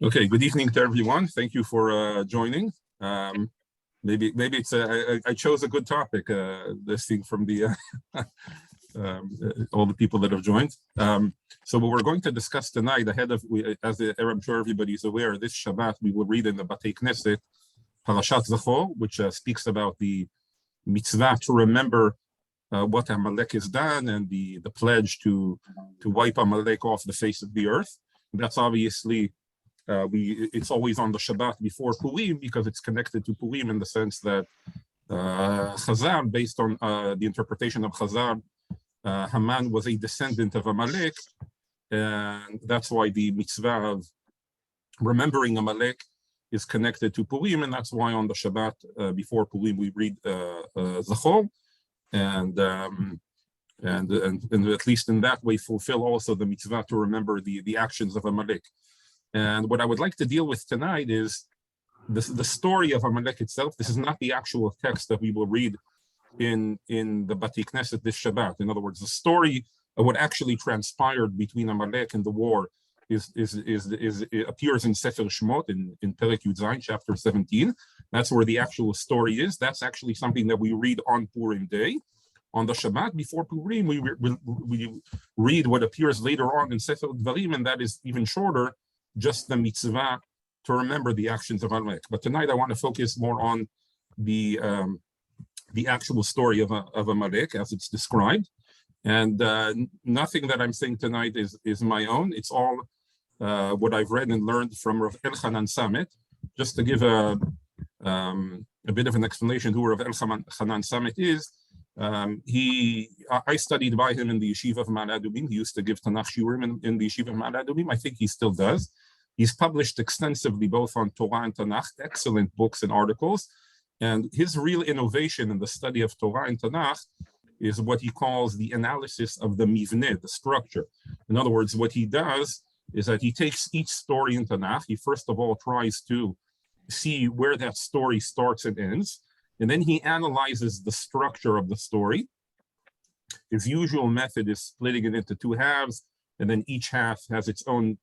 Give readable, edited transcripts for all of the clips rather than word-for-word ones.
Okay, good evening to everyone. Thank you for joining. Maybe it's I chose a good topic. This thing from the all the people that have joined. So what we're going to discuss tonight, ahead of as I'm sure everybody is aware, this Shabbat we will read in the Batei Knesset Parashat Zachor, which speaks about the mitzvah to remember what Amalek has done and the pledge to wipe Amalek off the face of the earth. And that's obviously it's always on the Shabbat before Purim because it's connected to Purim in the sense that Chazal, based on the interpretation of Chazal, Haman was a descendant of Amalek, and that's why the mitzvah of remembering Amalek is connected to Purim, and that's why on the Shabbat before Purim we read Zachor, and at least in that way fulfill also the mitzvah to remember the actions of Amalek. And what I would like to deal with tonight is the story of Amalek itself. This is not the actual text that we will read in the Batei Knesset this Shabbat. In other words, the story of what actually transpired between Amalek and the war appears in Sefer Shemot in Perek Yud Zayin, chapter 17. That's where the actual story is. That's actually something that we read on Purim Day. On the Shabbat before Purim, we read what appears later on in Sefer Dvarim, and that is even shorter, just the mitzvah to remember the actions of Amalek. But tonight I want to focus more on the actual story of Amalek as it's described. And nothing that I'm saying tonight is my own. It's all what I've read and learned from Rav Elchanan Samet. Just to give a bit of an explanation who Rav Elchanan Samet is. I studied by him in the yeshiva of Ma'ale Adumim. He used to give Tanakh shiurim in the yeshiva of Ma'ale Adumim. I think he still does. He's published extensively both on Torah and Tanakh, excellent books and articles. And his real innovation in the study of Torah and Tanakh is what he calls the analysis of the mivneh, the structure. In other words, what he does is that he takes each story in Tanakh. He first of all tries to see where that story starts and ends. And then he analyzes the structure of the story. His usual method is splitting it into two halves, and then each half has its own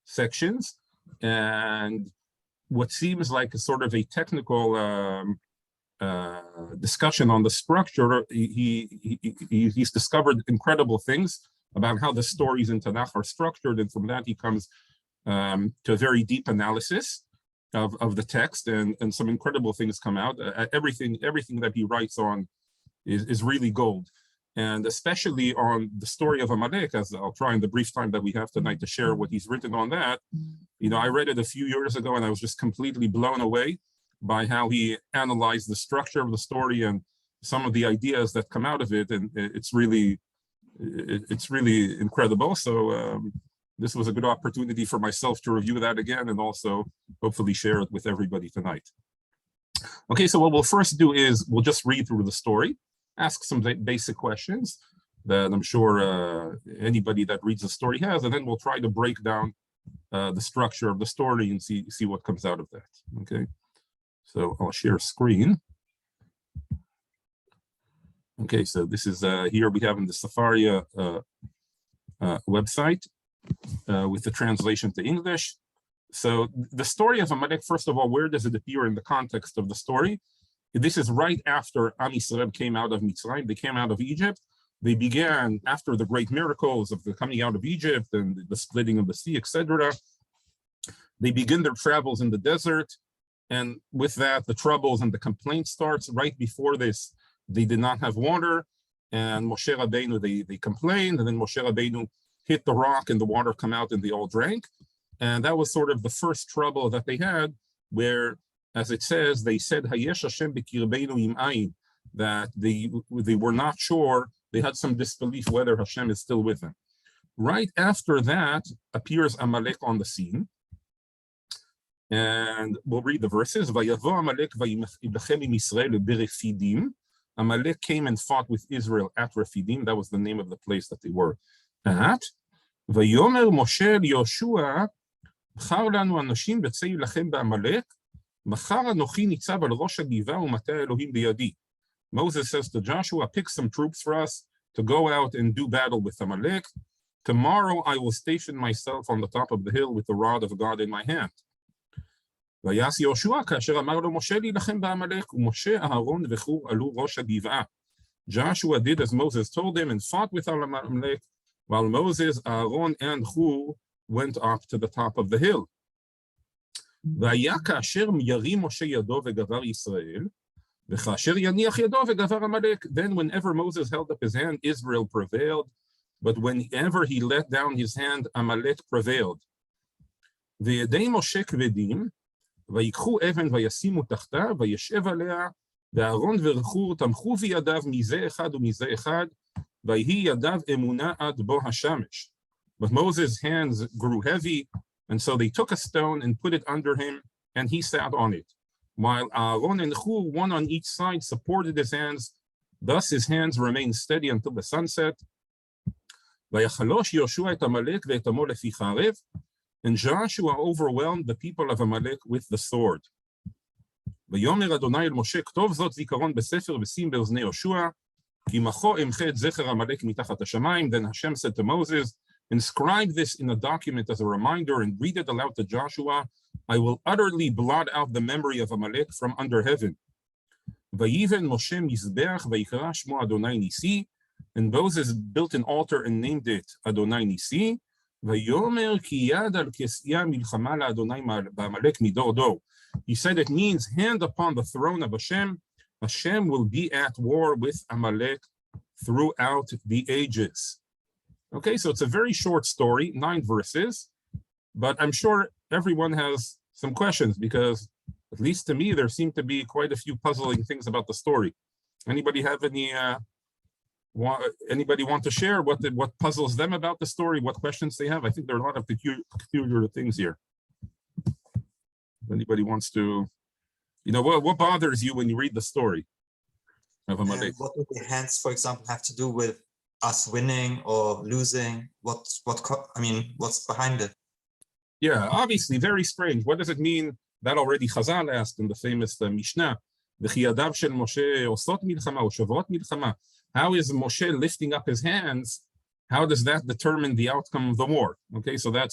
sections. And what seems like a sort of a technical discussion on the structure, he's discovered incredible things about how the stories in Tanakh are structured, and from that he comes to a very deep analysis of the text, and some incredible things come out. Everything that he writes on is really gold, and especially on the story of Amalek, as I'll try in the brief time that we have tonight to share what he's written on that. I read it a few years ago, and I was just completely blown away by how he analyzed the structure of the story and some of the ideas that come out of it, and it's really incredible. So this was a good opportunity for myself to review that again and also hopefully share it with everybody tonight. Okay, so what we'll first do is we'll just read through the story, ask some basic questions that I'm sure anybody that reads the story has, and then we'll try to break down the structure of the story and see what comes out of that. Okay, so I'll share screen. Okay, so this is here we have in the Safaria website with the translation to English. So the story of Amalek, first of all, where does it appear in the context of the story? This is right after Am Yisrael came out of Mitzrayim. They came out of Egypt. They began, after the great miracles of the coming out of Egypt and the splitting of the sea, etc. They begin their travels in the desert. And with that, the troubles and the complaints starts. Right before this, they did not have water. And Moshe Rabbeinu, they complained. And then Moshe Rabbeinu hit the rock and the water come out and they all drank. And that was sort of the first trouble that they had, where, as it says, they said, Hayesh Hashem b'kirbeinu im ayin, that they were not sure, they had some disbelief whether Hashem is still with them. Right after that appears Amalek on the scene. And we'll read the verses. Vayavo Amalek vayilchem im Yisrael beRefidim. Amalek came and fought with Israel at Refidim. That was the name of the place that they were at. Vayomer Moshe Yoshua, בחר לנו אנשים בצא יילחם בעמלק, מחר אנוכי ניצב על ראש הגבעה ומטה האלוהים בידי. Moses says to Joshua, pick some troops for us to go out and do battle with Amalek. Tomorrow I will station myself on the top of the hill with the rod of God in my hand. ויעש יהושע כאשר אמר לו משה להילחם בעמלק, ומשה, אהרון וחור עלו ראש הגבעה. Joshua did as Moses told him and fought with Amalek, while Moses, Aaron, and Hur went up to the top of the hill. והיה כאשר ירים משה ידו וגבר ישראל, וכאשר יניח ידו וגבר עמלק. Then whenever Moses held up his hand, Israel prevailed, but whenever he let down his hand, Amalek prevailed. וידי משה כבדים, ויקחו אבן וישימו תחתה, וישב עליה, ואהרון וחור תמכו בידיו מזה אחד ומזה אחד, ויהי ידיו אמונה עד בוא השמש. But Moses' hands grew heavy, and so they took a stone and put it under him, and he sat on it. While Aaron and Hur, one on each side, supported his hands, thus his hands remained steady until the sunset. ויחלוש יהושע את עמלק ואת עמו לפי חרב, and Joshua overwhelmed the people of Amalek with the sword. ויאמר אדוני אל משה, כתוב זאת זיכרון בספר ושים באוזני יהושע, כי מחו אמחה את זכר עמלק מתחת השמיים. Then Hashem said to Moses, inscribe this in a document as a reminder and read it aloud to Joshua. I will utterly blot out the memory of Amalek from under heaven. ויבן משה מזבח ויקרא שמו אדוני ניסי, and Moses built an altar and named it Adonai Nisi. ויאמר כי יד על כסיה מלחמה לאדוני בעמלק מדור דור. He said it means hand upon the throne of Hashem. Hashem will be at war with Amalek throughout the ages. Okay, so it's a very short story, 9 verses, but I'm sure everyone has some questions because, at least to me, there seem to be quite a few puzzling things about the story. Anybody have any, anybody want to share what puzzles them about the story, what questions they have? I think there are a lot of peculiar things here. If anybody wants to, you know, what bothers you when you read the story of Amalek? What do the hands, for example, have to do with us winning or losing? What's behind it? Yeah, obviously very strange. What does it mean? That already Chazal asked in the famous Mishnah. How is Moshe lifting up his hands? How does that determine the outcome of the war? Okay, so that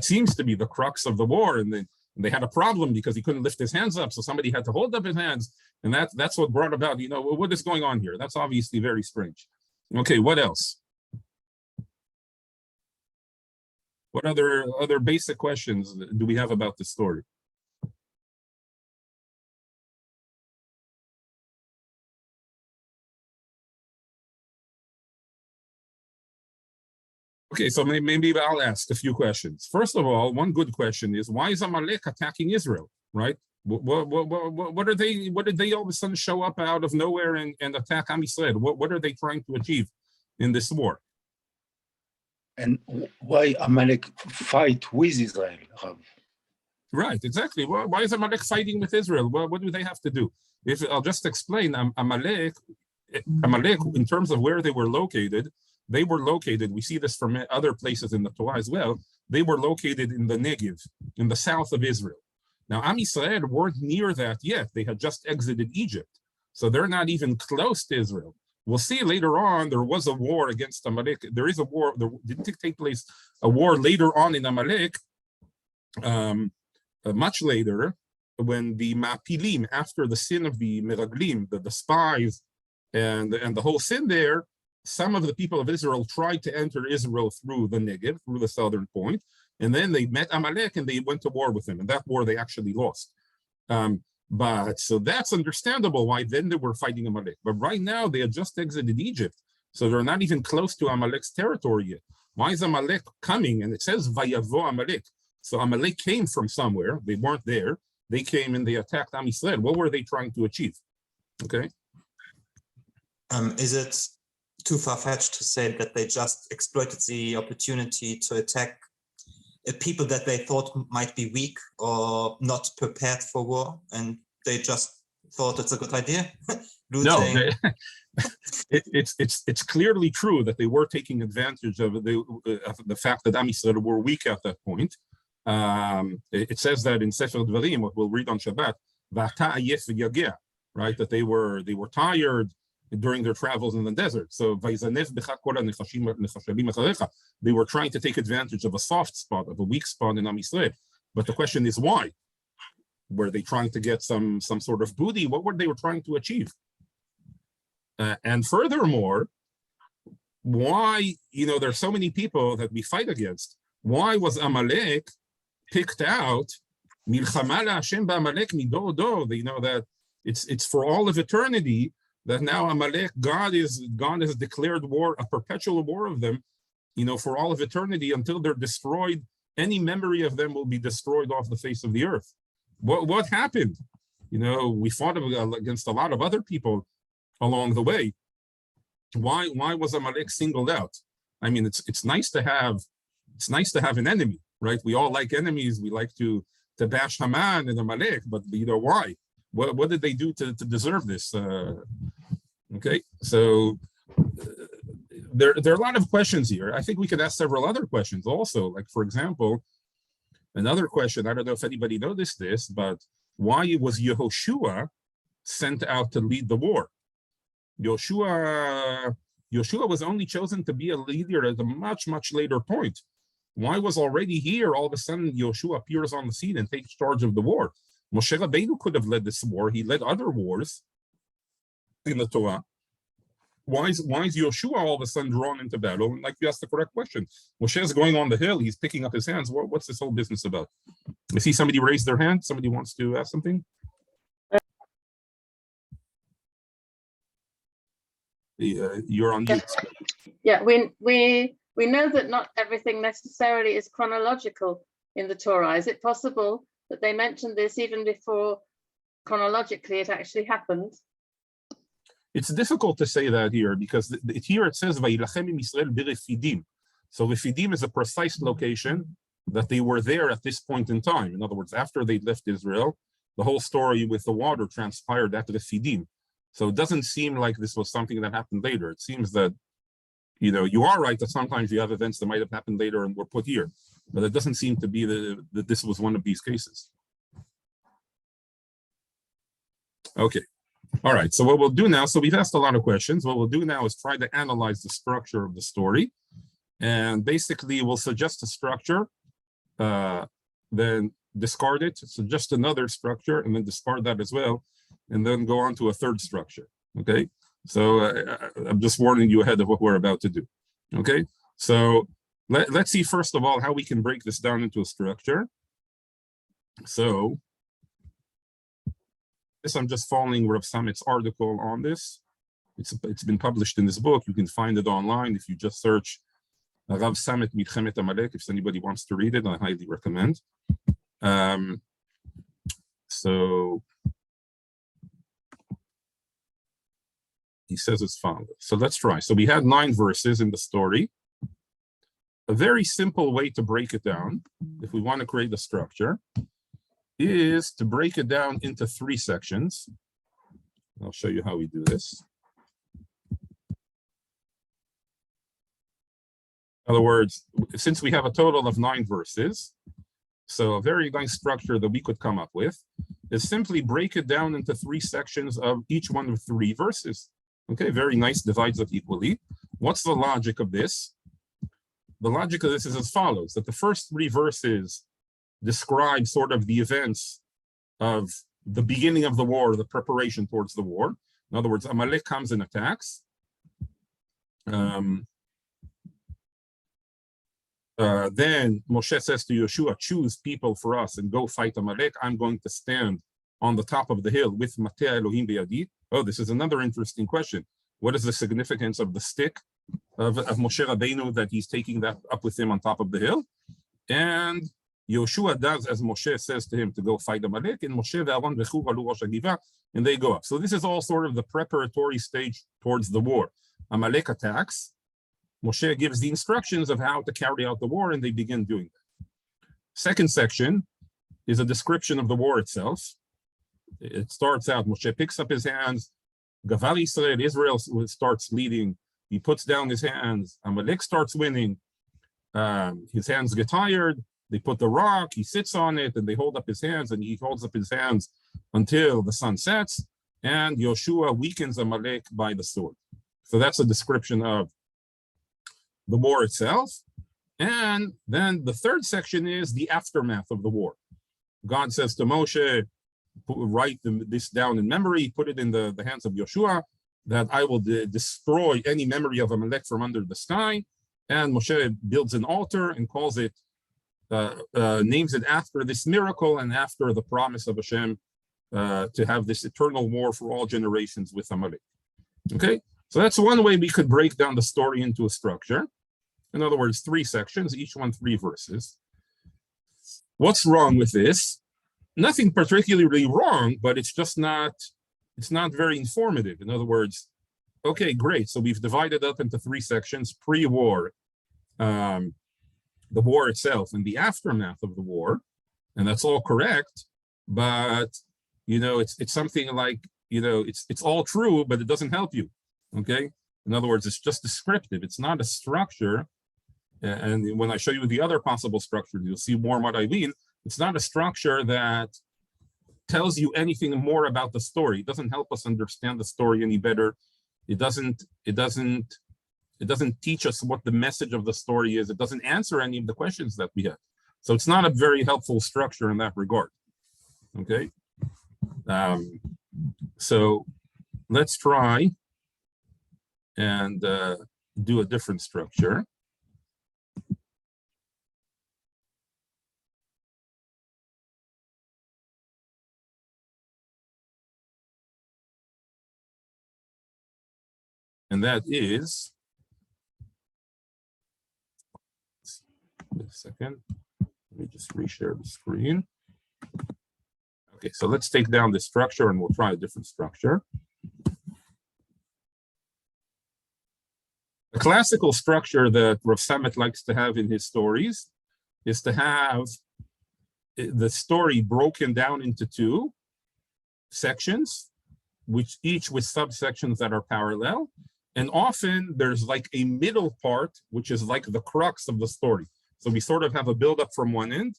seems to be the crux of the war, and they had a problem because he couldn't lift his hands up, so somebody had to hold up his hands, and that's what brought about, you know, what is going on here? That's obviously very strange. Okay, what else? What other basic questions do we have about the story? Okay, so maybe I'll ask a few questions. First of all, one good question is, why is Amalek attacking Israel, right? What are they? What did they all of a sudden show up out of nowhere and attack Am Yisrael? What are they trying to achieve in this war? And why Amalek fight with Israel? Right, exactly. Why is Amalek fighting with Israel? What do they have to do? I'll just explain, Amalek, in terms of where they were located, we see this from other places in the Torah as well, they were located in the Negev, in the south of Israel. Now, Am Yisrael weren't near that yet. They had just exited Egypt. So they're not even close to Israel. We'll see later on, there was a war against Amalek. There is a war, there didn't take place a war later on in Amalek, much later, when the Mapilim, after the sin of the Meraglim, the spies, and the whole sin there, some of the people of Israel tried to enter Israel through the Negev, through the southern point, and then they met Amalek and they went to war with him. And that war they actually lost. But so that's understandable why then they were fighting Amalek. But right now they had just exited Egypt. So they're not even close to Amalek's territory yet. Why is Amalek coming? And it says, Vayavo Amalek. So Amalek came from somewhere. They weren't there. They came and they attacked Am Yisrael. What were they trying to achieve? Okay. Is it too far-fetched to say that they just exploited the opportunity to attack people that they thought might be weak or not prepared for war, and they just thought it's a good idea? No, it's clearly true that they were taking advantage of the fact that Am Yisrael were weak at that point. It says that in Sefer Dvarim, what we'll read on Shabbat, right? That they were tired during their travels in the desert. So they were trying to take advantage of a soft spot, of a weak spot in Am Yisrael. But the question is why? Were they trying to get some sort of booty? What were they trying to achieve? And furthermore, why, there's so many people that we fight against. Why was Amalek picked out? Milchama Hashem ba'Amalek midor dor. They know that it's for all of eternity that now Amalek, God has declared war, a perpetual war of them, for all of eternity until they're destroyed. Any memory of them will be destroyed off the face of the earth. What happened? We fought against a lot of other people along the way. Why was Amalek singled out? I mean, it's nice to have an enemy, right? We all like enemies. We like to bash Haman and Amalek, but why? What did they do to deserve this? Okay, so there are a lot of questions here. I think we could ask several other questions also. Like, for example, another question, I don't know if anybody noticed this, but why was Yehoshua sent out to lead the war? Yeshua was only chosen to be a leader at a much, much later point. Why was already here, all of a sudden, Yeshua appears on the scene and takes charge of the war? Moshe Rabbeinu could have led this war. He led other wars in the Torah. Why is Yeshua all of a sudden drawn into battle? And like you asked the correct question. Moshe is going on the hill. He's picking up his hands. What's this whole business about? I see somebody raise their hand. Somebody wants to ask something? You're on mute. Yeah, we know that not everything necessarily is chronological in the Torah. Is it possible that they mentioned this even before chronologically it actually happened? It's difficult to say that here because here it says Vayilachem im Yisrael b'Refidim. So Refidim is a precise location that they were there at this point in time. In other words, after they left Israel, the whole story with the water transpired at Refidim. So it doesn't seem like this was something that happened later. It seems that, you are right that sometimes you have events that might have happened later and were put here, but it doesn't seem to be that this was one of these cases. Okay. All right. So what we'll do now, so we've asked a lot of questions. What we'll do now is try to analyze the structure of the story. And basically, we'll suggest a structure, then discard it, suggest another structure, and then discard that as well, and then go on to a third structure. Okay, so I'm just warning you ahead of what we're about to do. Okay, so let's see first of all how we can break this down into a structure. So this, I'm just following Rav Samet's article on this. It's been published in this book. You can find it online if you just search Rav Samet Milchemet Amalek. If anybody wants to read it, I highly recommend. So he says as follows. So let's try. So we had 9 verses in the story. A very simple way to break it down, if we want to create a structure, is to break it down into 3 sections. I'll show you how we do this. In other words, since we have a total of 9 verses, so a very nice structure that we could come up with is simply break it down into 3 sections of each one of 3 verses. Okay, very nice, divides up equally. What's the logic of this? The logic of this is as follows, that the first 3 verses describe sort of the events of the beginning of the war, the preparation towards the war. In other words, Amalek comes and attacks. Then Moshe says to Yeshua, choose people for us and go fight Amalek. I'm going to stand on the top of the hill with Mateh Elohim Beyadi. Oh, this is another interesting question. What is the significance of the stick of Moshe Rabbeinu that he's taking that up with him on top of the hill? And Yeshua does as Moshe says to him to go fight Amalek, and Moshe ve'Aaron v'chu v'alu rosh hagiva, and they go up. So this is all sort of the preparatory stage towards the war. Amalek attacks. Moshe gives the instructions of how to carry out the war, and they begin doing that. Second section is a description of the war itself. It starts out, Moshe picks up his hands, Gavar Yisrael, Israel starts leading, he puts down his hands, Amalek starts winning, his hands get tired, they put the rock, he sits on it, and they hold up his hands, and he holds up his hands until the sun sets, and Yoshua weakens Amalek by the sword. So that's a description of the war itself. And then the third section is the aftermath of the war. God says to Moshe, write this down in memory, put it in the hands of Yoshua, that I will destroy any memory of Amalek from under the sky. And Moshe builds an altar and calls it, names it after this miracle and after the promise of Hashem to have this eternal war for all generations with Amalek. Okay, so that's one way we could break down the story into a structure. In other words, 3 sections, each one 3 verses. What's wrong with this? Nothing particularly wrong, but it's just not, it's not very informative. In other words, okay, great. So we've divided up into 3 sections: pre-war, the war itself, and the aftermath of the war, and that's all correct. But you know, it's something like, you know, it's all true, but it doesn't help you. Okay. In other words, it's just descriptive. It's not a structure. And when I show you the other possible structures, you'll see more what I mean. It's not a structure that tells you anything more about the story. It doesn't help us understand the story any better. It doesn't teach us what the message of the story is. It doesn't answer any of the questions that we have. So it's not a very helpful structure in that regard. Okay. So let's try and do a different structure. And that is, wait a second, let me just reshare the screen. Okay, so let's take down this structure and we'll try a different structure. A classical structure that Rav Samet likes to have in his stories is to have the story broken down into 2 sections, which each with subsections that are parallel. And often there's like a middle part, which is like the crux of the story. So we sort of have a buildup from one end.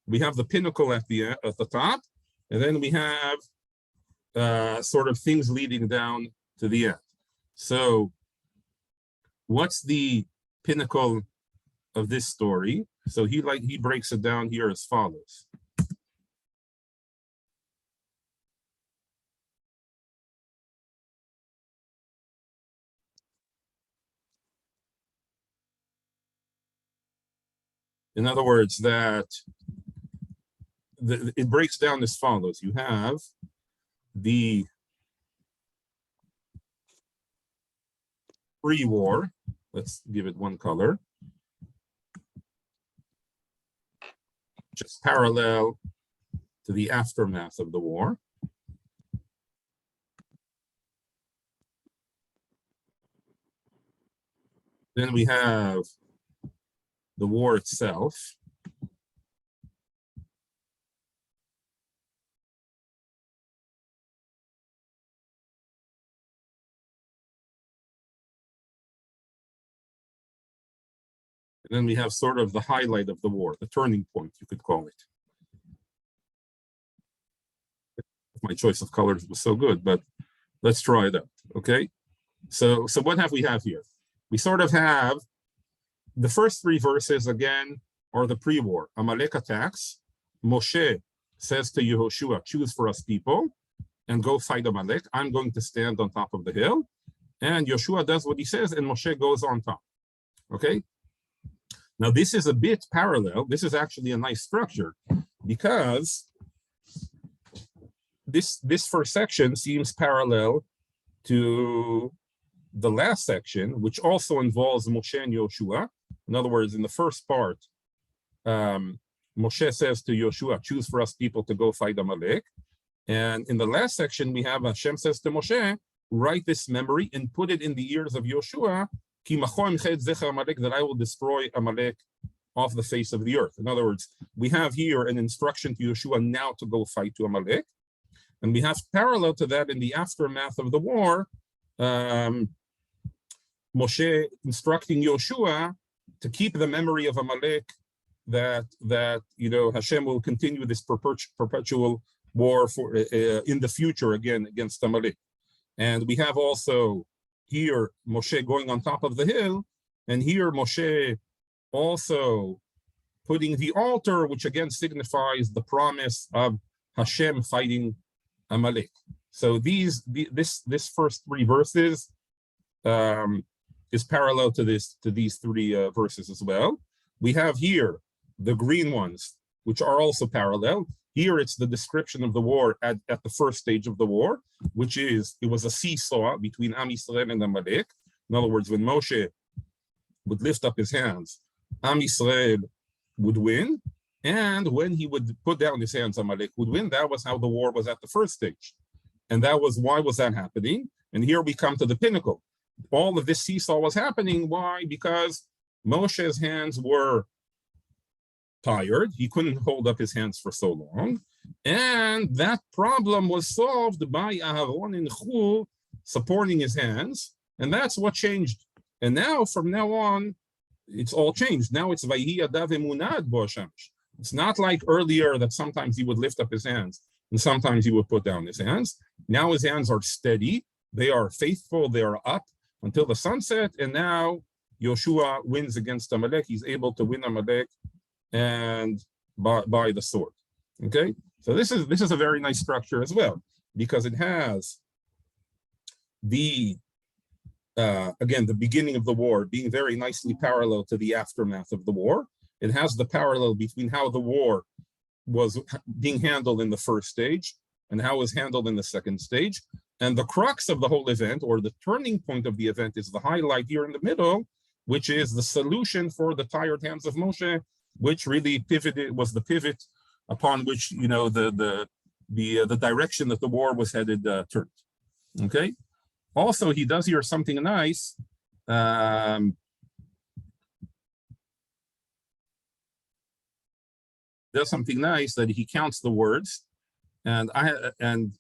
We have the pinnacle at the top, and then we have sort of things leading down to the end. So what's the pinnacle of this story? So he breaks it down here as follows. In other words, that it breaks down as follows. You have the pre-war. Let's give it one color. Just parallel to the aftermath of the war. Then we have the war itself. And then we have sort of the highlight of the war, the turning point, you could call it. My choice of colors was so good, but let's try it out, okay? So what have we have here? We sort of have the first 3 verses, again, are the pre-war. Amalek attacks. Moshe says to Yehoshua, choose for us people and go fight Amalek. I'm going to stand on top of the hill. And Yoshua does what he says, and Moshe goes on top, okay? Now, this is a bit parallel. This is actually a nice structure because this first section seems parallel to the last section, which also involves Moshe and Yoshua. In other words, in the first part, Moshe says to Yoshua, choose for us people to go fight Amalek. And in the last section, we have Hashem says to Moshe, write this memory and put it in the ears of Yoshua, that I will destroy Amalek off the face of the earth. In other words, we have here an instruction to Yoshua now to go fight to Amalek. And we have parallel to that in the aftermath of the war, Moshe instructing Yoshua to keep the memory of Amalek, that you know Hashem will continue this perpetual war for in the future again against Amalek. And we have also here Moshe going on top of the hill, and here Moshe also putting the altar, which again signifies the promise of Hashem fighting Amalek. So this first three verses is parallel to these three verses as well. We have here the green ones, which are also parallel. Here it's the description of the war at the first stage of the war, which is it was a seesaw between Am Yisrael and Amalek. In other words, when Moshe would lift up his hands, Am Yisrael would win, and when he would put down his hands, Amalek would win. That was how the war was at the first stage, and that was why was that happening. And here we come to the pinnacle. All of this seesaw was happening. Why? Because Moshe's hands were tired. He couldn't hold up his hands for so long. And that problem was solved by Aharon and Hur supporting his hands. And that's what changed. And now, from now on, it's all changed. Now it's Vayhi Yadav Emunad Bo Hashemesh. It's not like earlier that sometimes he would lift up his hands and sometimes he would put down his hands. Now his hands are steady. They are faithful. They are up until the sunset. And now Yoshua wins against Amalek. He's able to win Amalek and by the sword. Okay, so this is a very nice structure as well, because it has the again the beginning of the war being very nicely parallel to the aftermath of the war. It has the parallel between how the war was being handled in the first stage and how it was handled in the second stage. And the crux of the whole event, or the turning point of the event, is the highlight here in the middle, which is the solution for the tired hands of Moshe, which really was the pivot upon which the direction that the war was headed turned. Okay. Also, he does here something nice. Does something nice that he counts the words, and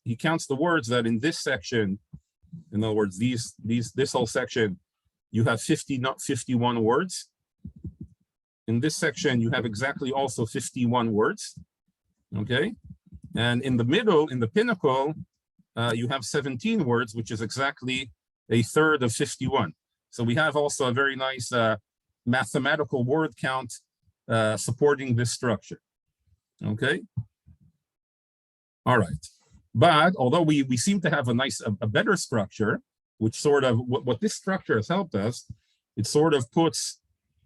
he counts the words that in this section, in other words, this whole section, you have 51 words. In this section, you have exactly also 51 words, okay? And in the middle, in the pinnacle, you have 17 words, which is exactly a third of 51. So we have also a very nice mathematical word count supporting this structure, okay? All right, but although we seem to have a better structure, which sort of, what this structure has helped us, it sort of puts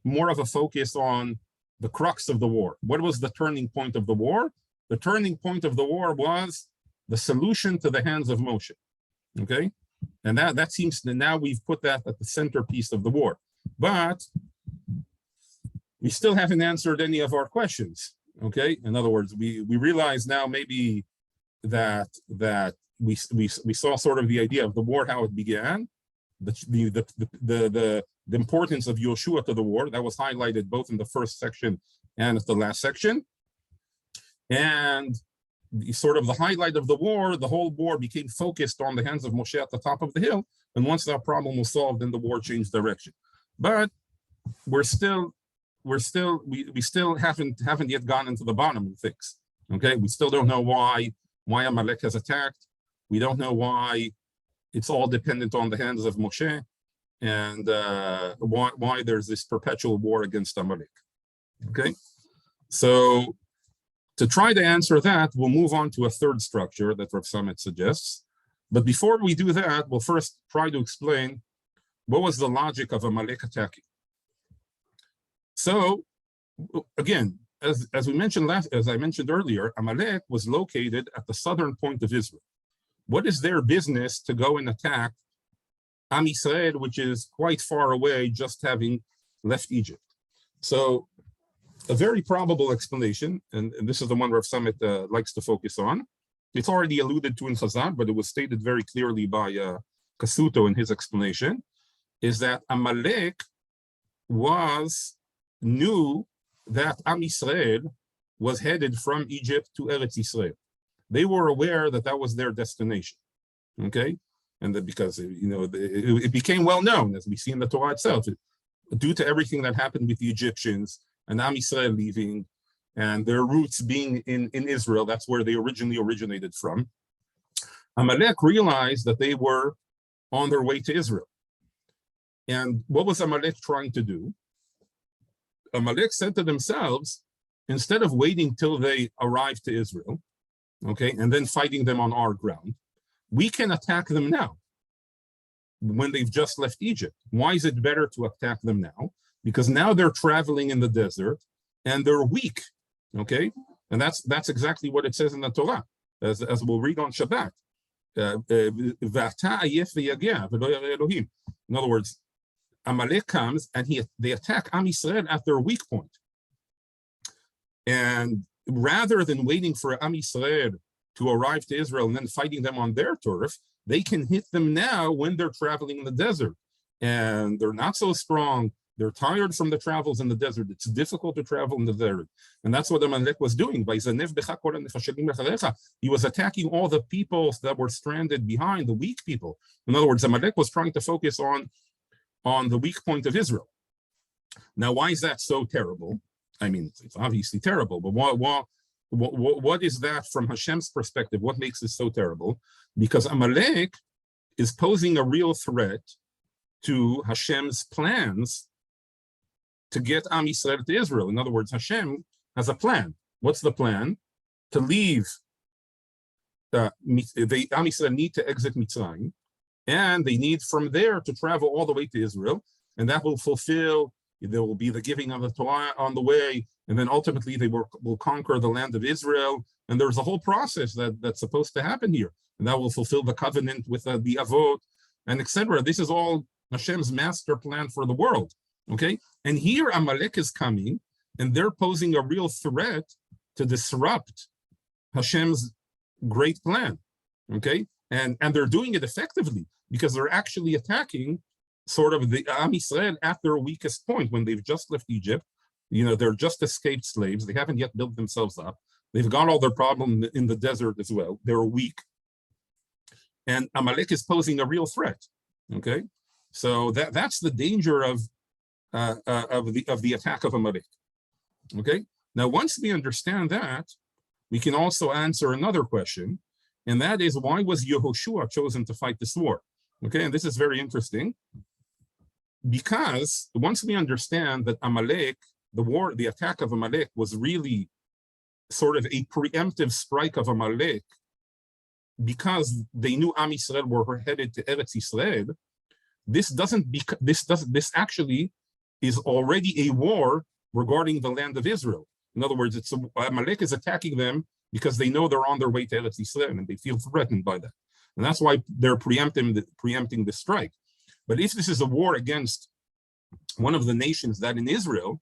more of a focus on the crux of the war. What was the turning point of the war? The turning point of the war was the solution to the hands of Moshe, okay? And that seems to, now we've put that at the centerpiece of the war. But we still haven't answered any of our questions, okay? In other words, we realize now maybe that we saw sort of the idea of the war, how it began, the importance of Yoshua to the war. That was highlighted both in the first section and at the last section. And sort of the highlight of the war, the whole war became focused on the hands of Moshe at the top of the hill. And once that problem was solved, then the war changed direction. But we still haven't yet gone into the bottom of things. Okay, we still don't know why Amalek has attacked. We don't know why it's all dependent on the hands of Moshe, and why there's this perpetual war against Amalek. Okay, so to try to answer that, we'll move on to a third structure that Rav Samet suggests. But before we do that, we'll first try to explain what was the logic of Amalek attacking. So again, as I mentioned earlier, Amalek was located at the southern point of Israel. What is their business to go and attack Am Yisrael, which is quite far away, just having left Egypt? So a very probable explanation, and this is the one Rav Samet likes to focus on. It's already alluded to in Chazal, but it was stated very clearly by Kasuto in his explanation, is that Amalek knew that Am Yisrael was headed from Egypt to Eretz Yisrael. They were aware that that was their destination, okay? And that because, it became well known, as we see in the Torah itself, due to everything that happened with the Egyptians and Am Yisrael leaving and their roots being in Israel, that's where they originally originated from. Amalek realized that they were on their way to Israel. And what was Amalek trying to do? Amalek said to themselves, instead of waiting till they arrived to Israel, okay, and then fighting them on our ground. We can attack them now when they've just left Egypt. Why is it better to attack them now? Because now they're traveling in the desert and they're weak, okay? And that's exactly what it says in the Torah, as we'll read on Shabbat. In other words, Amalek comes and they attack Am Yisrael at their weak point. And rather than waiting for Am Yisrael to arrive to Israel and then fighting them on their turf, they can hit them now when they're traveling in the desert. And they're not so strong. They're tired from the travels in the desert. It's difficult to travel in the desert. And that's what Amalek was doing. He was attacking all the people that were stranded behind, the weak people. In other words, Amalek was trying to focus on the weak point of Israel. Now, why is that so terrible? I mean, it's obviously terrible, but what is that from Hashem's perspective? What makes it so terrible? Because Amalek is posing a real threat to Hashem's plans to get Am Yisrael to Israel. In other words, Hashem has a plan. What's the plan? To leave, Am Yisrael need to exit Mitzrayim, and they need from there to travel all the way to Israel, and that will fulfill, there will be the giving of the Torah on the way, and then ultimately they will conquer the land of Israel, and there's a whole process that's supposed to happen here, and that will fulfill the covenant with the Avot, and etc. This is all Hashem's master plan for the world, okay? And here Amalek is coming, and they're posing a real threat to disrupt Hashem's great plan, okay? And they're doing it effectively because they're actually attacking sort of the Am Yisrael at their weakest point when they've just left Egypt. You know, they're just escaped slaves. They haven't yet built themselves up. They've got all their problems in the desert as well. They're weak. And Amalek is posing a real threat, okay? So that's the danger of the attack of Amalek, okay? Now, once we understand that, we can also answer another question, and that is, why was Yehoshua chosen to fight this war? Okay, and this is very interesting, because once we understand that Amalek, the attack of Amalek was really sort of a preemptive strike of Amalek, because they knew Am Yisrael were headed to Eretz Yisrael, this actually is already a war regarding the land of Israel. In other words, Amalek is attacking them because they know they're on their way to Eretz Yisrael and they feel threatened by that. And that's why they're preempting the strike. But if this is a war against one of the nations that in Israel,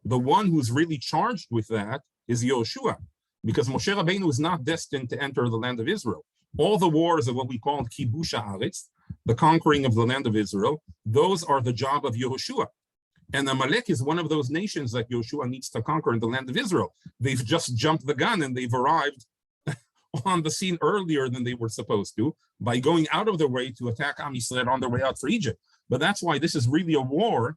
the one who's really charged with that is Yehoshua, because Moshe Rabbeinu is not destined to enter the land of Israel. All the wars of what we call Kibush Haaretz, the conquering of the land of Israel, those are the job of Yehoshua. And Amalek is one of those nations that Yehoshua needs to conquer in the land of Israel. They've just jumped the gun and they've arrived on the scene earlier than they were supposed to by going out of their way to attack Am Yisrael on their way out for Egypt. But that's why this is really a war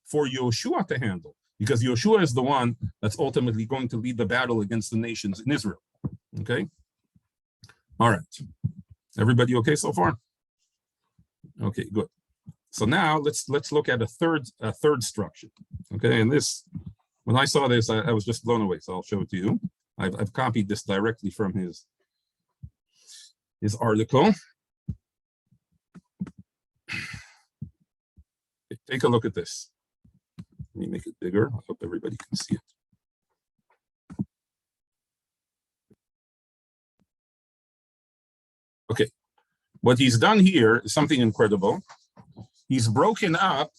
for Yehoshua to handle, because Yehoshua is the one that's ultimately going to lead the battle against the nations in Israel. Okay? All right. Everybody okay so far? Okay, good. So now let's look at a third structure. Okay, and this, when I saw this, I was just blown away. So I'll show it to you. I've copied this directly from his article. Take a look at this. Let me make it bigger. I hope everybody can see it. Okay, what he's done here is something incredible. He's broken up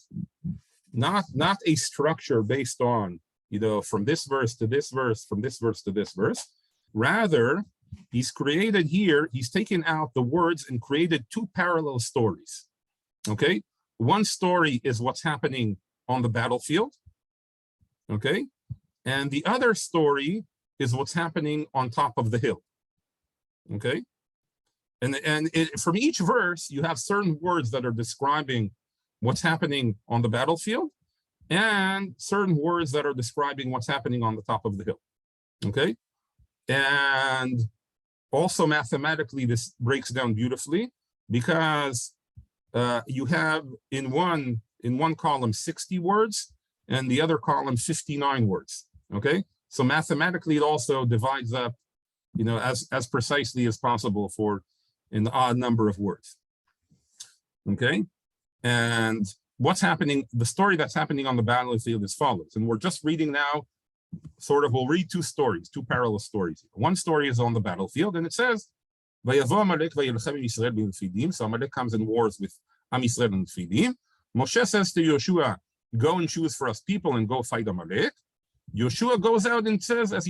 not a structure based on, from this verse to this verse, from this verse to this verse. Rather, he's taken out the words and created two parallel stories. Okay, one story is what's happening on the battlefield. Okay, and the other story is what's happening on top of the hill. Okay, and from each verse you have certain words that are describing what's happening on the battlefield, and certain words that are describing what's happening on the top of the hill. Okay, and also mathematically this breaks down beautifully, because you have in one column 60 words and the other column 59 words. Okay, so mathematically it also divides up as precisely as possible for an odd number of words. Okay, and what's happening? The story that's happening on the battlefield is follows, and we're just reading now. We'll read two stories, two parallel stories. One story is on the battlefield, and it says, "Vayavo Amalek vayilchem im Yisrael b'Fidim." So Amalek comes in wars with Am Yisrael and Fidim. Moshe says to Yoshua, "Go and choose for us people and go fight Amalek." Yoshua goes out and says, as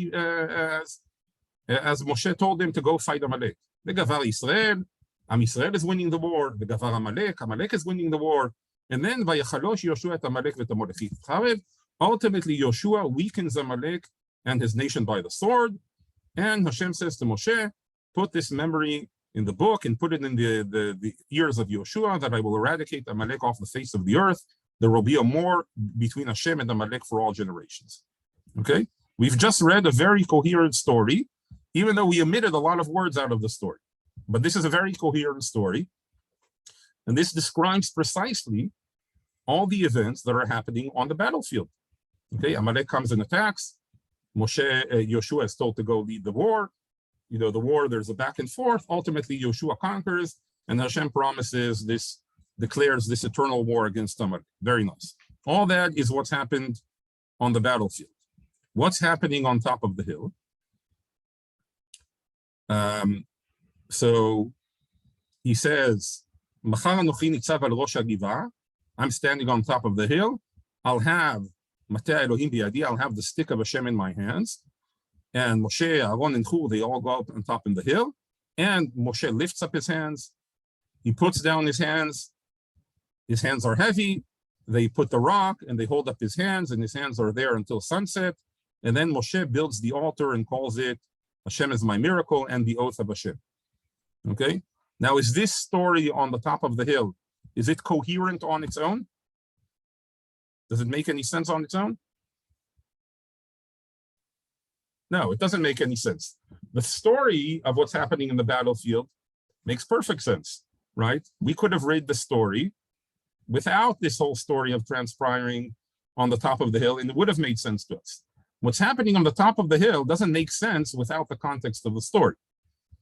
Moshe told him to go fight Amalek. The Gavar Yisrael, Am Yisrael is winning the war. The Gavar Amalek is winning the war. And then Vayachalosh Yoshua et Amalek v'tamolechit charev. Ultimately, Yoshua weakens Amalek and his nation by the sword. And Hashem says to Moshe, put this memory in the book and put it in the ears of Yoshua that I will eradicate Amalek off the face of the earth. There will be a war between Hashem and Amalek for all generations. Okay? We've just read a very coherent story, even though we omitted a lot of words out of the story. But this is a very coherent story. And this describes precisely all the events that are happening on the battlefield. Okay, Amalek comes and attacks. Yoshua is told to go lead the war. The war, there's a back and forth. Ultimately, Yoshua conquers, and Hashem declares this eternal war against Amalek. Very nice. All that is what's happened on the battlefield. What's happening on top of the hill? So he says, I'm standing on top of the hill. I'll have the stick of Hashem in my hands. And Moshe, Aaron, and Hur, they all go up on top of the hill. And Moshe lifts up his hands. He puts down his hands. His hands are heavy. They put the rock and they hold up his hands, and his hands are there until sunset. And then Moshe builds the altar and calls it Hashem is my miracle and the oath of Hashem. Okay? Now, is this story on the top of the hill, is it coherent on its own? Does it make any sense on its own? No, it doesn't make any sense. The story of what's happening in the battlefield makes perfect sense, right? We could have read the story without this whole story of transpiring on the top of the hill, and it would have made sense to us. What's happening on the top of the hill doesn't make sense without the context of the story,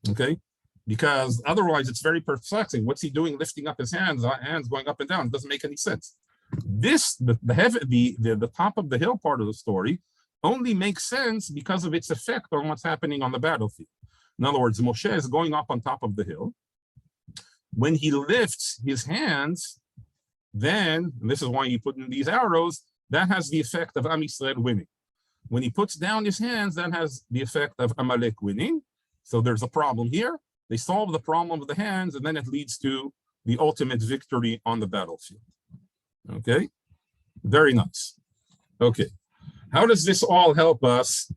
okay? Because otherwise it's very perplexing. What's he doing lifting up his hands going up and down? It doesn't make any sense. The top of the hill part of the story only makes sense because of its effect on what's happening on the battlefield. In other words, Moshe is going up on top of the hill. When he lifts his hands, then, and this is why he put in these arrows, that has the effect of Am Yisrael winning. When he puts down his hands, that has the effect of Amalek winning. So there's a problem here. They solve the problem of the hands, and then it leads to the ultimate victory on the battlefield. Okay, very nice. Okay, how does this all help us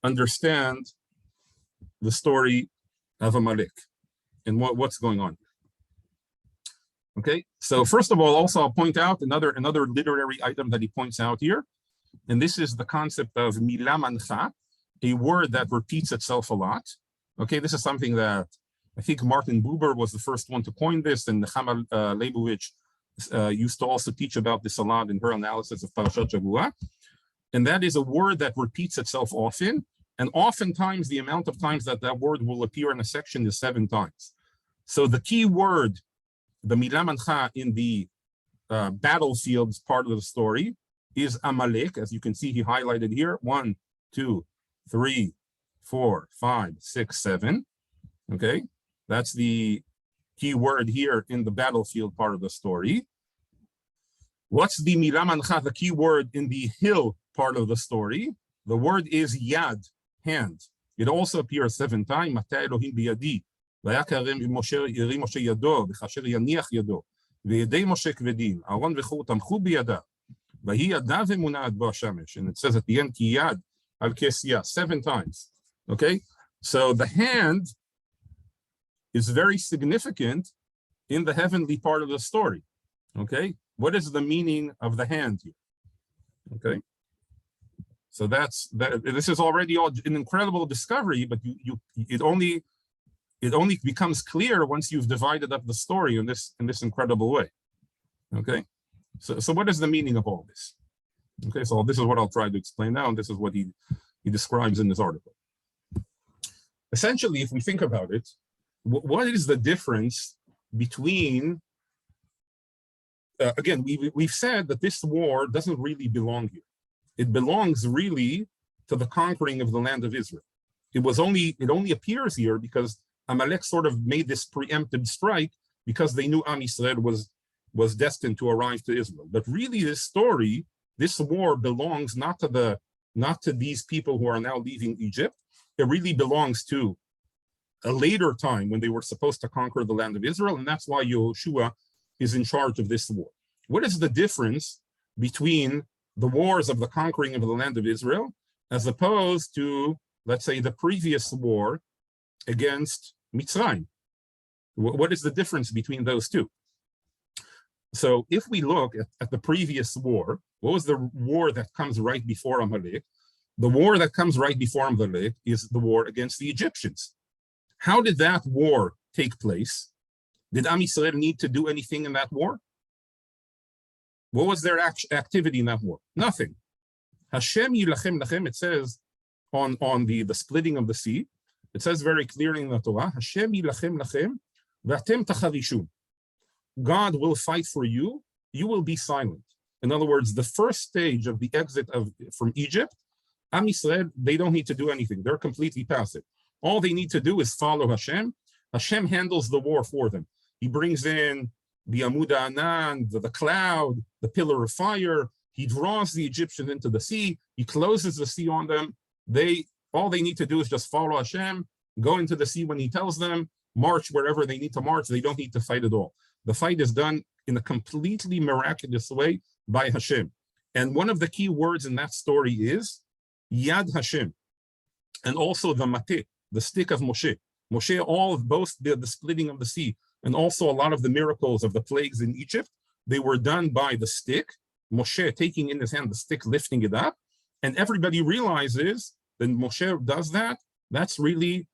understand the story of Amalek and what's going on? Okay, so first of all, also I'll point out another literary item that he points out here, and this is the concept of milah mancha, a word that repeats itself a lot. Okay, this is something that I think Martin Buber was the first one to coin this, and Nechama Leibowitz used to also teach about this a lot in her analysis of Parashat Shavua. And that is a word that repeats itself often, and oftentimes the amount of times that word will appear in a section is 7 times. So the key word, the milah mancha in the battlefields part of the story, is Amalek. As you can see, he highlighted here, 1, 2, 3, 4, 5, 6, 7. Okay, that's the key word here in the battlefield part of the story. What's the milah mancha, the key word in the hill part of the story? The word is yad, hand. It also appears 7 times. Mata Elohim biyadi, vayakar Moshe yado, v'chasher yaniach yado, v'yedei Moshe kvedim, Aaron v'chur tamchu biyada, v'hi yada v'munat bo hashamesh. And it says at the end, ki yad al kesiyah, 7 times. Okay, so the hand is very significant in the heavenly part of the story. Okay, what is the meaning of the hand here? Okay, so that's that. This is already all an incredible discovery, but it only becomes clear once you've divided up the story in this incredible way. Okay, so what is the meaning of all this? Okay, so this is what I'll try to explain now, and this is what he describes in this article. essentially, if we think about it, what is the difference between, again, we've said that this war doesn't really belong here. It belongs really to the conquering of the land of Israel. It only appears here because Amalek sort of made this preemptive strike because they knew Am Yisrael was destined to arrive to Israel. But really, this war belongs not to these people who are now leaving Egypt. It really belongs to a later time when they were supposed to conquer the land of Israel, and that's why Yehoshua is in charge of this war. What is the difference between the wars of the conquering of the land of Israel as opposed to, let's say, the previous war against Mitzrayim? What is the difference between those two? So if we look at the previous war, what was the war that comes right before Amalek? The war that comes right before Amalek is the war against the Egyptians. How did that war take place? Did Am Yisrael need to do anything in that war? What was their activity in that war? Nothing. Hashem yilachem lachem, it says on the splitting of the sea, it says very clearly in the Torah, Hashem yilachem lachem v'atem tacharishun. God will fight for you, you will be silent. In other words, the first stage of the exit from Egypt, Am Yisrael, they don't need to do anything. They're completely passive. All they need to do is follow Hashem. Hashem handles the war for them. He brings in the Amud Anan, the cloud, the pillar of fire. He draws the Egyptians into the sea. He closes the sea on them. All they need to do is just follow Hashem, go into the sea when he tells them, march wherever they need to march. They don't need to fight at all. The fight is done in a completely miraculous way by Hashem. And one of the key words in that story is Yad Hashem, and also the Mateh, the stick of Moshe. Moshe, both the splitting of the sea and also a lot of the miracles of the plagues in Egypt, they were done by the stick, Moshe taking in his hand the stick, lifting it up, and everybody realizes that Moshe does that. That's really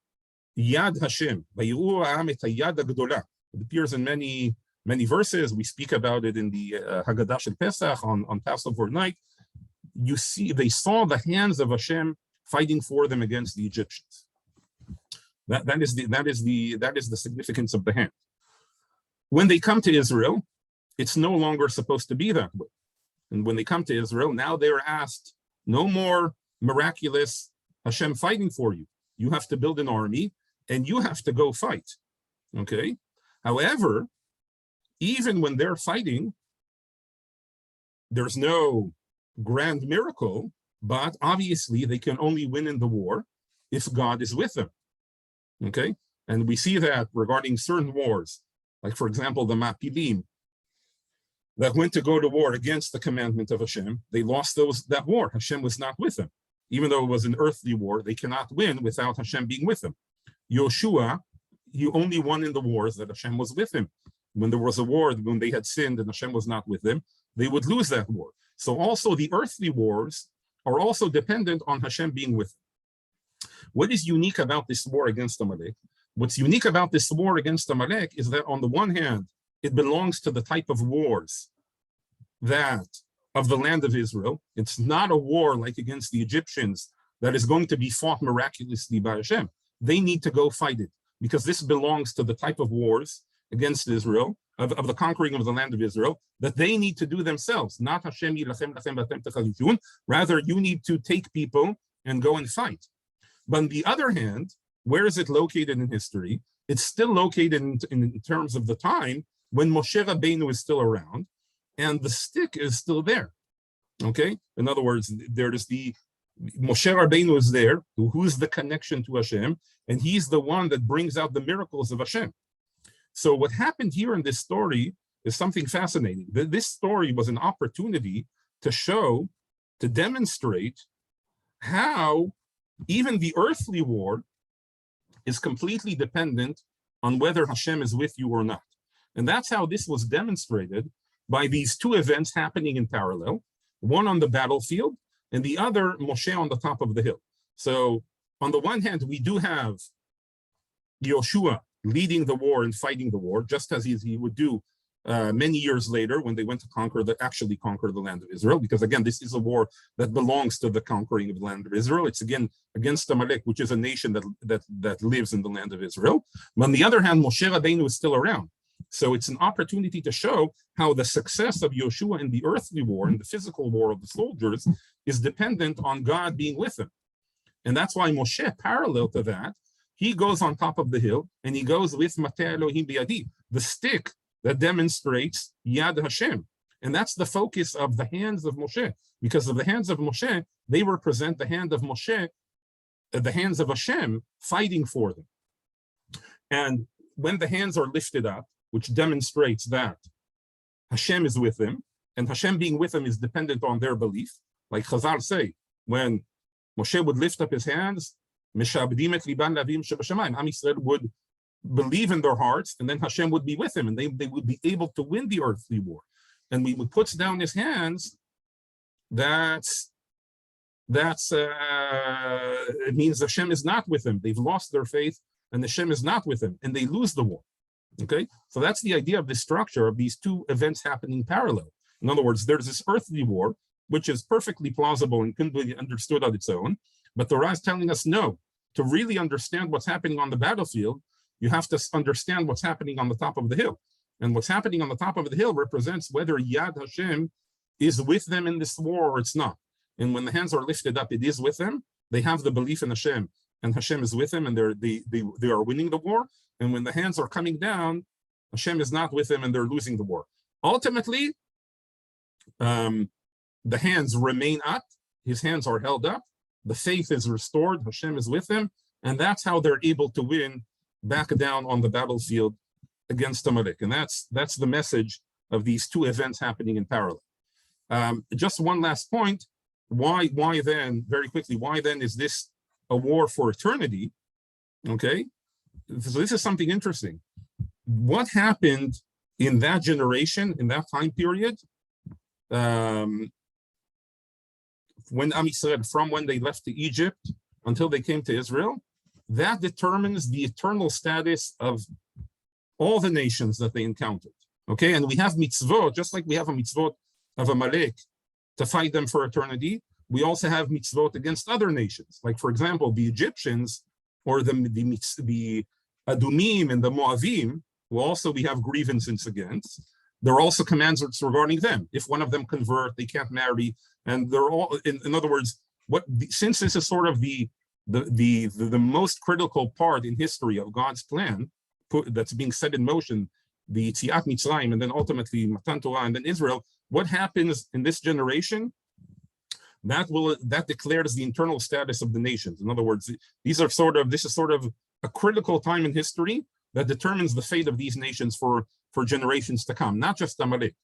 Yad Hashem. It appears in many verses. We speak about it in the Haggadah Shel Pesach on Passover night. You see, they saw the hands of Hashem fighting for them against the Egyptians. That is the significance of the hand. When they come to Israel, it's no longer supposed to be that way. And when they come to Israel, now they're asked, no more miraculous Hashem fighting for you. You have to build an army and you have to go fight. Okay. However, even when they're fighting, there's no grand miracle, but obviously they can only win in the war if God is with them. Okay, and we see that regarding certain wars, like for example, the Mapilim, that went to go to war against the commandment of Hashem, they lost that war. Hashem was not with them. Even though it was an earthly war, they cannot win without Hashem being with them. Yoshua, he only won in the wars that Hashem was with him. When there was a war, when they had sinned and Hashem was not with them, they would lose that war. So also the earthly wars are also dependent on Hashem being with them. What is unique about this war against Amalek? What's unique about this war against Amalek is that on the one hand, it belongs to the type of wars that of the land of Israel. It's not a war like against the Egyptians that is going to be fought miraculously by Hashem. They need to go fight it because this belongs to the type of wars against Israel, of the conquering of the land of Israel, that they need to do themselves, not Hashem yilachem lachem v'atem techazishun. Rather, you need to take people and go and fight. But on the other hand, where is it located in history? It's still located in terms of the time when Moshe Rabbeinu is still around and the stick is still there. Okay? In other words, there is the Moshe Rabbeinu is there, who's the connection to Hashem, and he's the one that brings out the miracles of Hashem. So what happened here in this story is something fascinating. This story was an opportunity to demonstrate how even the earthly war is completely dependent on whether Hashem is with you or not. And that's how this was demonstrated by these two events happening in parallel, one on the battlefield and the other Moshe on the top of the hill. So on the one hand, we do have Yoshua leading the war and fighting the war, just as he would do many years later when they went to actually conquer the land of Israel, because again, this is a war that belongs to the conquering of the land of Israel. It's again against Amalek, which is a nation that lives in the land of Israel. But on the other hand, Moshe Rabbeinu is still around. So it's an opportunity to show how the success of Yoshua in the earthly war and the physical war of the soldiers is dependent on God being with them. And that's why Moshe, parallel to that, he goes on top of the hill and he goes with Mateh Elohim Biyadi, the stick that demonstrates Yad Hashem. And that's the focus of the hands of Moshe. Because of the hands of Moshe, they represent the hand of Moshe, the hands of Hashem fighting for them. And when the hands are lifted up, which demonstrates that Hashem is with them, and Hashem being with them is dependent on their belief. Like Chazal say, when Moshe would lift up his hands, Am Yisrael would believe in their hearts, and then Hashem would be with him, and they would be able to win the earthly war. And when he puts down his hands, it means Hashem is not with them. They've lost their faith, and Hashem is not with them, and they lose the war. Okay, so that's the idea of the structure of these two events happening parallel. In other words, there's this earthly war, which is perfectly plausible and can be understood on its own, but the Torah is telling us no. To really understand what's happening on the battlefield, you have to understand what's happening on the top of the hill. And what's happening on the top of the hill represents whether Yad Hashem is with them in this war or it's not. And when the hands are lifted up, it is with them. They have the belief in Hashem, and Hashem is with them, and they are winning the war. And when the hands are coming down, Hashem is not with them, and they're losing the war. Ultimately, the hands remain up. His hands are held up. The faith is restored. Hashem is with them, and that's how they're able to win back down on the battlefield against Amalek. And that's the message of these two events happening in parallel. Just one last point. Why then, very quickly, why then is this a war for eternity? Okay, so this is something interesting. What happened in that generation, in that time period, when Am Yisrael, from when they left to Egypt until they came to Israel, that determines the eternal status of all the nations that they encountered. Okay, and we have mitzvot, just like we have a mitzvot of Amalek to fight them for eternity. We also have mitzvot against other nations, like for example, the Egyptians or the Adumim and the Moavim, who also we have grievances against. There are also commands regarding them. If one of them convert, they can't marry, and they're all. In other words, since this is sort of the most critical part in history of God's plan that's being set in motion, the Yetziat Mitzrayim, and then ultimately Matan Torah, and then Israel. What happens in this generation? That declares the internal status of the nations. In other words, this is sort of a critical time in history that determines the fate of these nations for generations to come. Not just Amalek,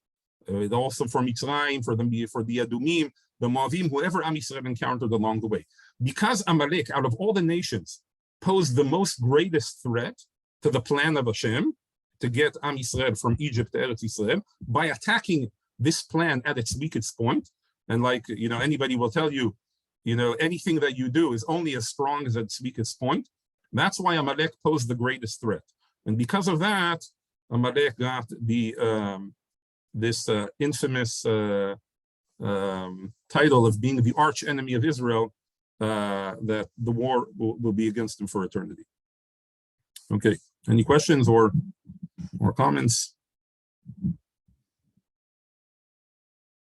also for Mitzrayim, for the Adumim, the Moavim, whoever Am Yisrael encountered along the way. Because Amalek, out of all the nations, posed the most greatest threat to the plan of Hashem to get Am Yisrael from Egypt to Eretz Yisrael by attacking this plan at its weakest point. And anybody will tell you, anything that you do is only as strong as its weakest point. That's why Amalek posed the greatest threat. And because of that, Amalek got this infamous title of being the arch enemy of Israel, that the war will be against him for eternity. Okay, any questions or comments?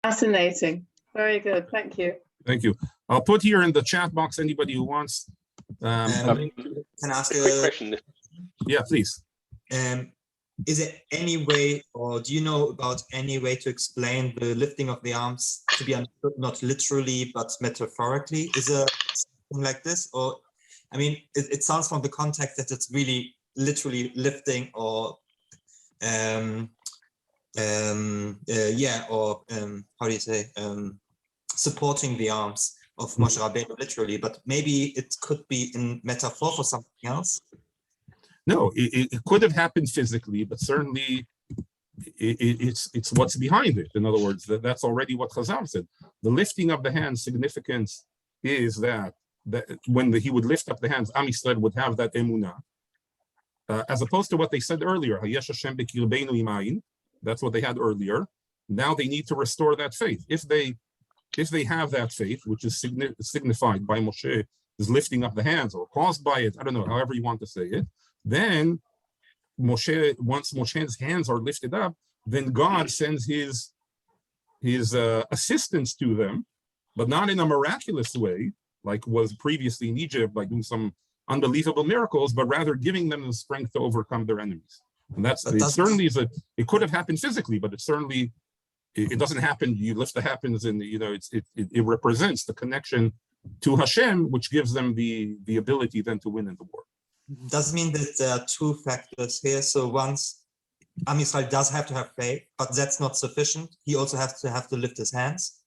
Fascinating. Very good. Thank you. Thank you. I'll put here in the chat box anybody who wants. Can I ask a quick question? Yeah, please. Is there any way, or do you know about any way to explain the lifting of the arms to be understood, not literally, but metaphorically? Is there something like this? Or, I mean, it sounds from the context that it's really literally lifting or, how do you say, supporting the arms of Moshe Rabbeinu literally, but maybe it could be in metaphor for something else. No, it could have happened physically, but certainly it's what's behind it. In other words, that's already what Chazal said. The lifting of the hands significance is that when he would lift up the hands, Am Yisrael would have that emunah, as opposed to what they said earlier, Hayesh Hashem b'kirbeinu imayin, That's what they had earlier. Now they need to restore that faith. If they have that faith, which is signified by Moshe is lifting up the hands or caused by it, I don't know, however you want to say it, then once Moshe's hands are lifted up, then God sends his assistance to them, but not in a miraculous way, like was previously in Egypt, by doing some unbelievable miracles, but rather giving them the strength to overcome their enemies. And it could have happened physically, but it doesn't happen. You lift the hands, and it represents the connection to Hashem, which gives them the ability then to win in the war. Does mean that there are two factors here. So once Am Yisrael does have to have faith, but that's not sufficient. He also has to lift his hands.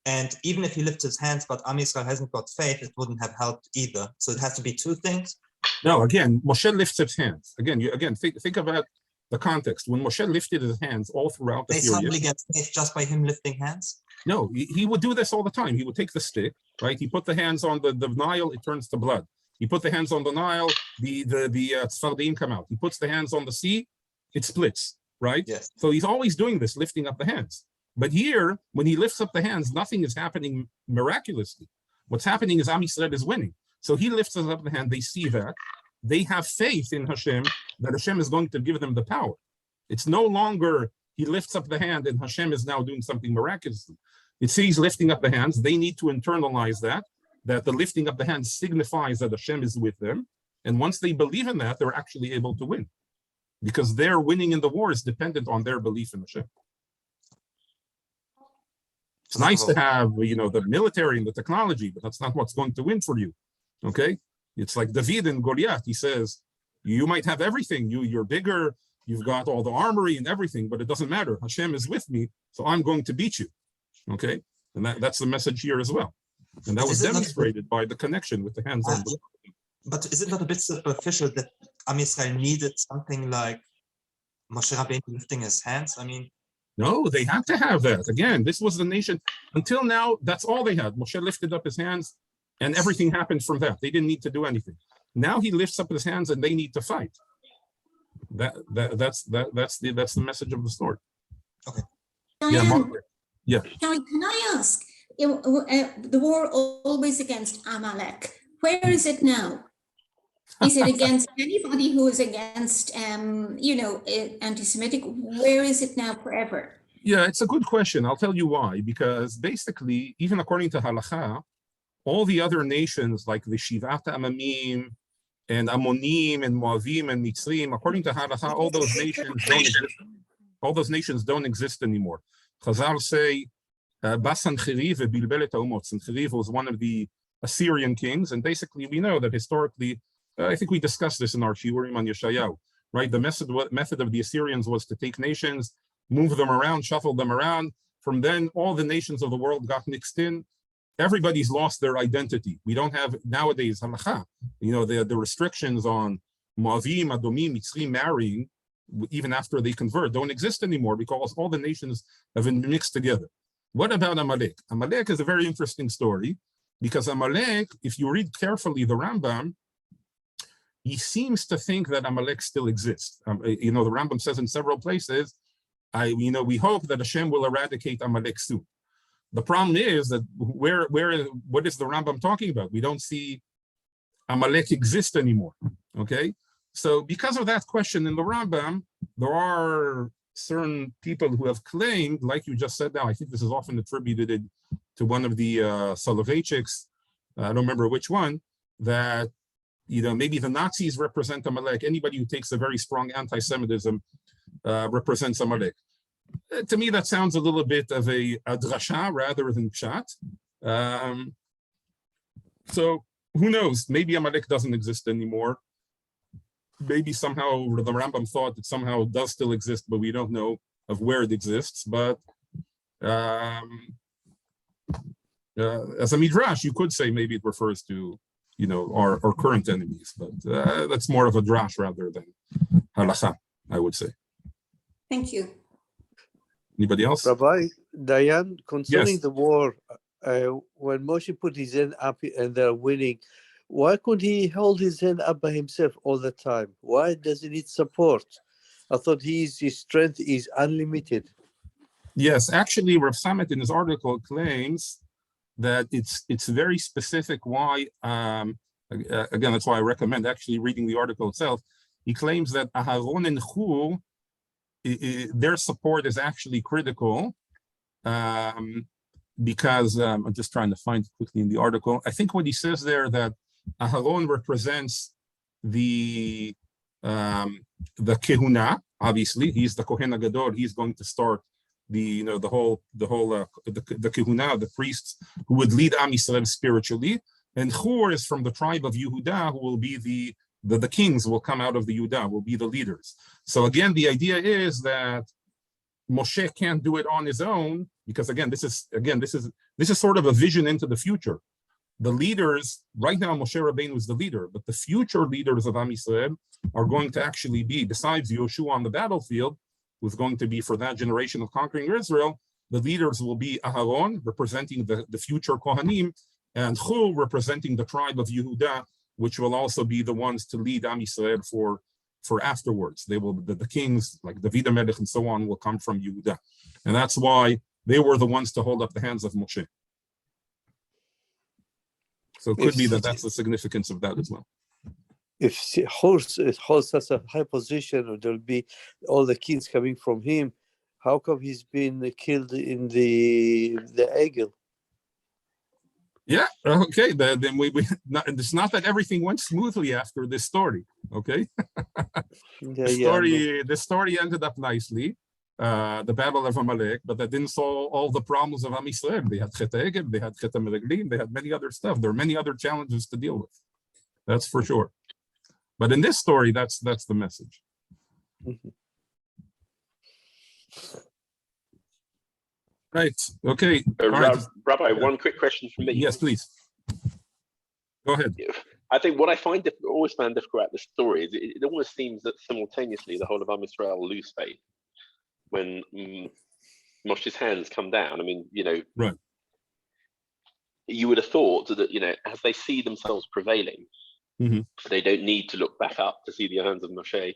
And even if he lifts his hands, but Am Yisrael hasn't got faith, it wouldn't have helped either. So it has to be two things. No, again, Moshe lifts his hands. Again, think about the context. When Moshe lifted his hands all throughout the period, they suddenly get faith just by him lifting hands? No, he would do this all the time. He would take the stick, right? He put the hands on the Nile, it turns to blood. He put the hands on the Nile, the Tzfardim come out. He puts the hands on the sea, it splits, right? Yes. So he's always doing this, lifting up the hands. But here, when he lifts up the hands, nothing is happening miraculously. What's happening is Am Yisrael is winning. So he lifts up the hand, they see that. They have faith in Hashem, that Hashem is going to give them the power. It's no longer he lifts up the hand and Hashem is now doing something miraculously. It says lifting up the hands. They need to internalize that the lifting up the hands signifies that Hashem is with them. And once they believe in that, they're actually able to win. Because their winning in the war is dependent on their belief in Hashem. It's nice to have, the military and the technology, but that's not what's going to win for you. Okay? It's like David and Goliath. He says, you might have everything. You're bigger, you've got all the armory and everything, but it doesn't matter. Hashem is with me, so I'm going to beat you. Okay? And that's the message here as well. And that was demonstrated by the connection with the hands on the. But is it not a bit superficial that Am Yisrael needed something like Moshe Rabbeinu lifting his hands? I mean, no, they had to have that. Again, this was the nation. Until now, that's all they had. Moshe lifted up his hands, and everything happened from that. They didn't need to do anything. Now he lifts up his hands, and they need to fight. That's the message of the story. Okay. Yeah. Can I ask? The war always against Amalek. Where is it now? Is it against anybody who is against, anti-Semitic? Where is it now forever? Yeah, it's a good question. I'll tell you why. Because basically, even according to Halacha, all the other nations like the Shivat Amamim and Ammonim and Moavim and Mitzrim, according to Halacha, all those nations don't exist anymore. Chazal say, Sancheriv was one of the Assyrian kings, and basically we know that historically, I think we discussed this in our Shiurim on Yeshayahu, right? The method of the Assyrians was to take nations, move them around, shuffle them around. From then, all the nations of the world got mixed in. Everybody's lost their identity. We don't have nowadays halacha. The restrictions on Moavim, Adomim, Mitzrim marrying, even after they convert, don't exist anymore because all the nations have been mixed together. What about Amalek? Amalek is a very interesting story because Amalek, if you read carefully the Rambam, he seems to think that Amalek still exists. The Rambam says in several places, we hope that Hashem will eradicate Amalek soon. The problem is that what is the Rambam talking about? We don't see Amalek exist anymore, okay? So because of that question in the Rambam, there are certain people who have claimed, like you just said now, I think this is often attributed to one of the Soloveitchiks, I don't remember which one, that maybe the Nazis represent Amalek. Anybody who takes a very strong anti-Semitism represents Amalek. To me, that sounds a little bit of a drasha rather than pshat. So who knows? Maybe Amalek doesn't exist anymore. Maybe somehow the Rambam thought it somehow does still exist, but we don't know of where it exists. But as a midrash, you could say maybe it refers to our current enemies, but that's more of a drash rather than halacha, I would say. Thank you. Anybody else? Rabbi Dayan, concerning Yes. the war, when Moshe put his hand up and they're winning, why couldn't he hold his hand up by himself all the time? Why does he need support? I thought his strength is unlimited. Yes, actually, Rav Samet in his article claims that it's very specific why, again, that's why I recommend actually reading the article itself. He claims that Aharon and Hur, their support is actually critical, because I'm just trying to find it quickly in the article. I think what he says there, that Aharon represents the kehuna. Obviously, he's the Kohen Gadol. He's going to start the kehuna, the priests who would lead Am Yisrael spiritually. And Hur is from the tribe of Yehuda, who will be the kings will come out of the Yehuda, will be the leaders. So again, the idea is that Moshe can't do it on his own, because again, this is sort of a vision into the future. The leaders, right now, Moshe Rabbeinu is the leader, but the future leaders of Am Yisrael are going to actually be, besides Yoshua on the battlefield, who's going to be for that generation of conquering Israel, the leaders will be Aharon, representing the future Kohanim, and Hur, representing the tribe of Yehuda, which will also be the ones to lead Am Yisrael for afterwards. They will, the kings like David Amalek and so on will come from Yehuda. And that's why they were the ones to hold up the hands of Moshe. So it could be that that's the significance of that as well. If he holds such a high position, or there'll be all the kings coming from him, how come he's been killed in the Egel? Yeah, okay. Then it's not that everything went smoothly after this story. Okay, the story ended up nicely, the battle of Amalek, but that didn't solve all the problems of Am Yisrael. They had Chet HaEgel, they had Chet HaMereglim, they had many other stuff. There are many other challenges to deal with. That's for sure. But in this story, that's the message. Mm-hmm. Right. Okay. Right. Rabbi, one quick question from me. Yes, please. Go ahead. I think what I always found difficult about the story is it almost seems that simultaneously the whole of Am Yisrael lose faith when Moshe's hands come down. I mean, right. You would have thought that, as they see themselves prevailing, mm-hmm. they don't need to look back up to see the hands of Moshe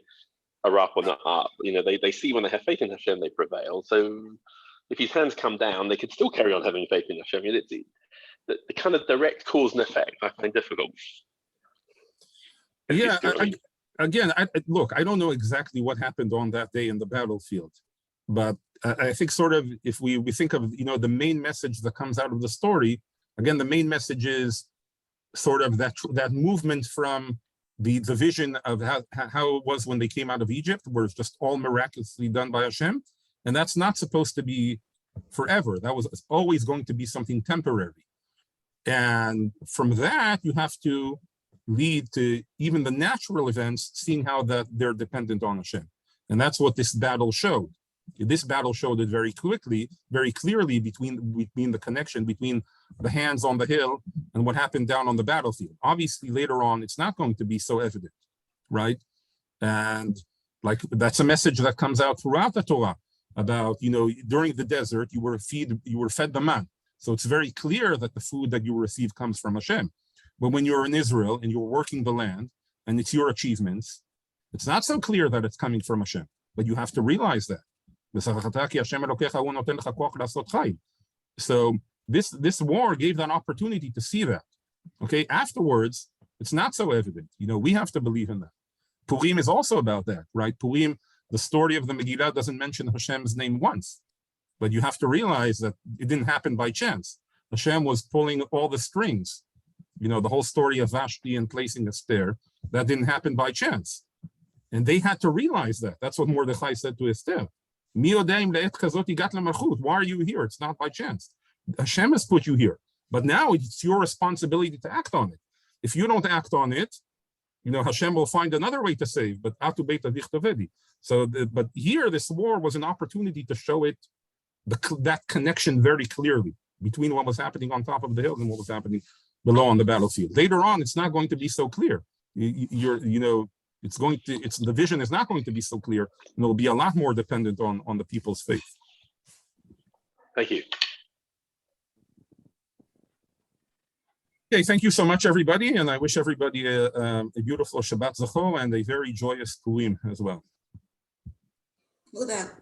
are up or not up. They see when they have faith in Hashem, they prevail. So if his hands come down, they could still carry on having faith in Hashem. I mean, the kind of direct cause and effect I find difficult. Yeah, look, I don't know exactly what happened on that day in the battlefield, but I think sort of if we think of, the main message that comes out of the story, again, the main message is sort of that movement from the vision of how it was when they came out of Egypt, where it's just all miraculously done by Hashem. And that's not supposed to be forever. That was always going to be something temporary. And from that, you have to lead to even the natural events, seeing how that they're dependent on Hashem. And that's what this battle showed. This battle showed it very clearly between the connection between the hands on the hill and what happened down on the battlefield. Obviously, later on, it's not going to be so evident, right? And like that's a message that comes out throughout the Torah about, during the desert, you were fed the man. So it's very clear that the food that you receive comes from Hashem. But when you're in Israel and you're working the land and it's your achievements, it's not so clear that it's coming from Hashem. But you have to realize that. So this war gave that opportunity to see that. Okay, afterwards, it's not so evident. We have to believe in that. Purim is also about that, right? Purim, the story of the Megillah doesn't mention Hashem's name once, but you have to realize that it didn't happen by chance. Hashem was pulling all the strings. The whole story of Vashti and placing Esther, that didn't happen by chance. And they had to realize that. That's what Mordechai said to Esther. Why are you here? It's not by chance. Hashem has put you here. But now it's your responsibility to act on it. If you don't act on it, Hashem will find another way to save, but atu beit avich tavedi. So, but here, this war was an opportunity to show it, that connection very clearly between what was happening on top of the hill and what was happening below on the battlefield. Later on, it's not going to be so clear. The vision is not going to be so clear, and it'll be a lot more dependent on the people's faith. Thank you. Okay, thank you so much, everybody, and I wish everybody a beautiful Shabbat Zachor and a very joyous Purim as well. Uda.